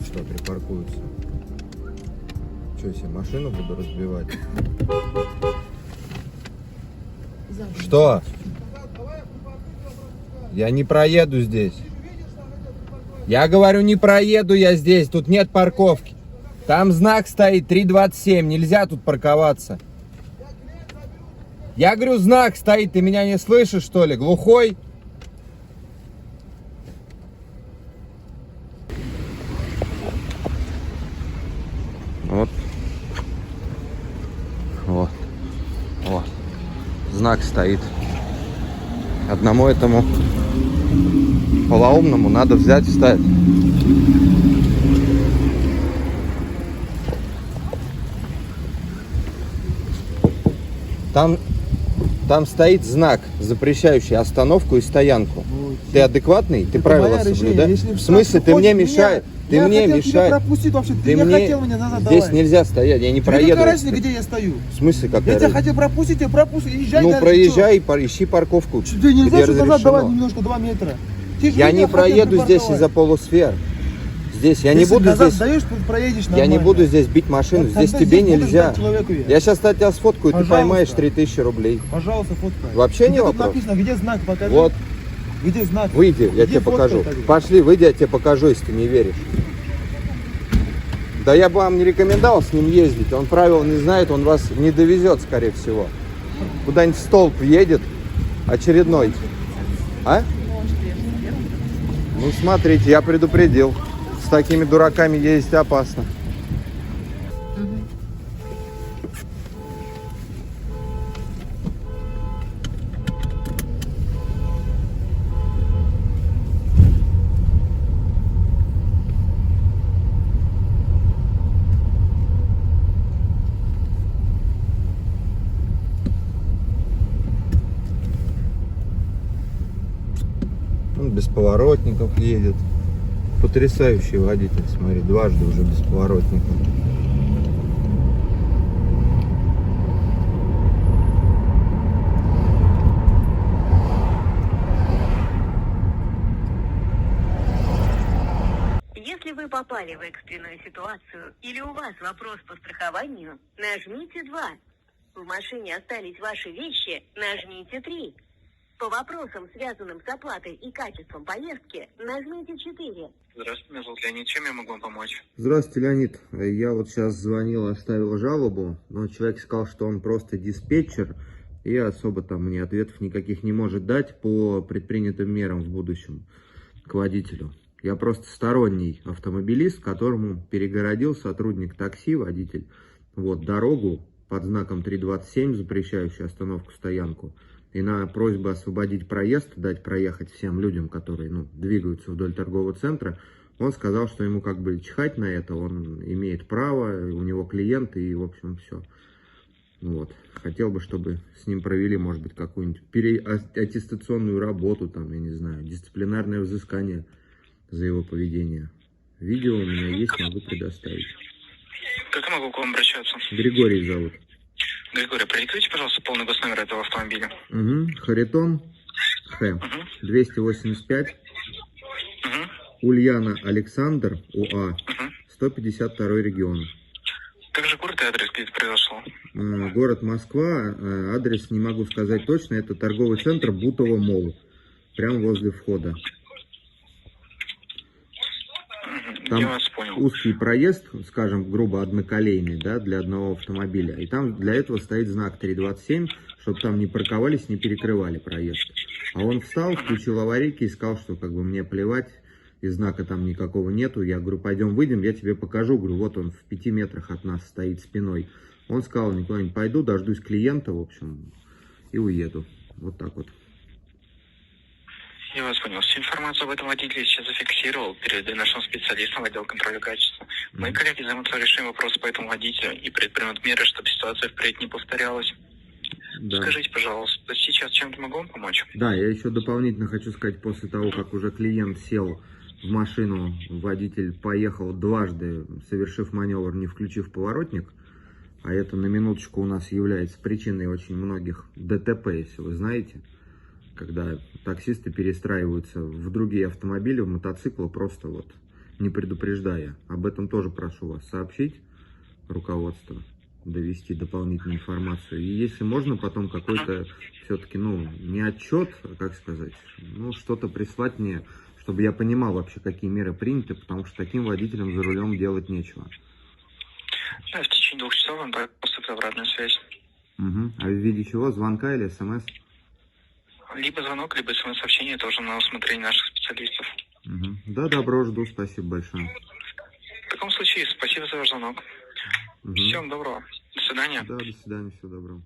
что, припаркуются? Что, себе машину буду разбивать? Что? Я не проеду здесь. Я говорю, не проеду я здесь, тут нет парковки. Там знак стоит 327, нельзя тут парковаться. Я говорю, знак стоит, ты меня не слышишь, что ли, глухой? Вот. Вот. Вот. Знак стоит. Одному этому полоумному надо взять и встать. Там стоит знак, запрещающий остановку и стоянку. Ты адекватный? Ты правила соблюдаешь? В смысле, ты мне мешаешь? Ты мне мешаешь. Ты не хотел меня назад давать. Здесь нельзя стоять, я не проеду. Какая разница, где я стою? В смысле, какая Я тебя разница? хотел пропустить, я пропустил. Езжай Ну дальше, проезжай, ищи парковку. Ты нельзя где что назад разрешено. давать немножко, 2 метра. Ты же Я меня не хотел проеду здесь припарковать. из-за полусфер. Здесь я не Если буду назад здесь. даешь, проедешь Я нормально. не буду здесь бить машину. Вот Здесь тогда тебе здесь будешь нельзя. дать человеку я. Я сейчас тебя сфоткаю, ты Пожалуйста. поймаешь 3000 рублей. Пожалуйста, фоткай. Вообще не Где тут вопрос. написано, где знак, покажи. Вот, Где знак? выйди, я Иди тебе фоткай покажу. тогда. Пошли, выйди, я тебе покажу, если ты не веришь. Да я бы вам не рекомендовал с ним ездить. Он правил не знает, он вас не довезет, скорее всего. Куда-нибудь в столб едет очередной. А? Ну, смотрите, я предупредил. С такими дураками ездить опасно. Он без поворотников едет. Потрясающий водитель, смотри, дважды уже без поворотников. Если вы попали в экстренную ситуацию или у вас вопрос по страхованию, нажмите 2. В машине остались ваши вещи, нажмите 3. По вопросам, связанным с оплатой и качеством поездки, нажмите 4. Здравствуйте, меня зовут Леонид. Чем я могу вам помочь? Здравствуйте, Леонид. Я вот сейчас звонил, оставил жалобу, но человек сказал, что он просто диспетчер и особо там мне ответов никаких не может дать по предпринятым мерам в будущем к водителю. Я просто сторонний автомобилист, которому перегородил сотрудник такси, водитель, вот дорогу под знаком 327, запрещающую остановку-стоянку. И на просьбу освободить проезд, дать проехать всем людям, которые двигаются вдоль торгового центра, он сказал, что ему как бы чихать на это, он имеет право, у него клиенты и, в общем, все. Вот. Хотел бы, чтобы с ним провели, может быть, какую-нибудь аттестационную работу, там, я не знаю, дисциплинарное взыскание за его поведение. Видео у меня есть, могу предоставить. Как я могу к вам обращаться? Григорий зовут. Григорий, продиктуйте, пожалуйста, полный госномер этого автомобиля. Угу. Харитон Х. 285. Ульяна Александр УА. 152 регион. Также город и адрес, где это произошло. Город Москва. Адрес не могу сказать точно. Это торговый центр Бутово Молл. Прямо возле входа. Там Я вас понял. узкий проезд, скажем, грубо одноколейный, да, для одного автомобиля. И там для этого стоит знак 327, чтобы там не парковались, не перекрывали проезд. А он встал, включил аварийки и сказал, что как бы мне плевать, и знака там никакого нету. Я говорю, пойдем выйдем, я тебе покажу. Говорю, вот он в 5 метрах от нас стоит спиной. Он сказал, никуда не пойду, дождусь клиента, в общем, и уеду. Вот так вот. Я вас понял. Всю информацию об этом водителе сейчас зафиксировал, передаю нашим специалистам в отдел контроля качества. Мои коллеги займутся решением вопроса по этому водителю и предпримут меры, чтобы ситуация впредь не повторялась. Да. Скажите, пожалуйста, сейчас чем-то могу вам помочь? Да, я еще дополнительно хочу сказать, после того, как уже клиент сел в машину, водитель поехал дважды, совершив маневр, не включив поворотник, а это на минуточку у нас является причиной очень многих ДТП, если вы знаете, когда таксисты перестраиваются в другие автомобили, в мотоциклы просто вот не предупреждая. Об этом тоже прошу вас сообщить руководство, довести дополнительную информацию. И если можно, потом какой-то все-таки, не отчет, а как сказать, что-то прислать мне, чтобы я понимал вообще, какие меры приняты, потому что таким водителям за рулем делать нечего. Да, в течение 2 часов вам поступит обратная связь. Угу. А в виде чего? Звонка или смс? Либо звонок, либо смс-сообщение тоже на усмотрение наших специалистов. Угу. Да, добро, жду, спасибо большое. В таком случае, спасибо за ваш звонок. Угу. Всем доброго. До свидания. Да, до свидания, всего доброго.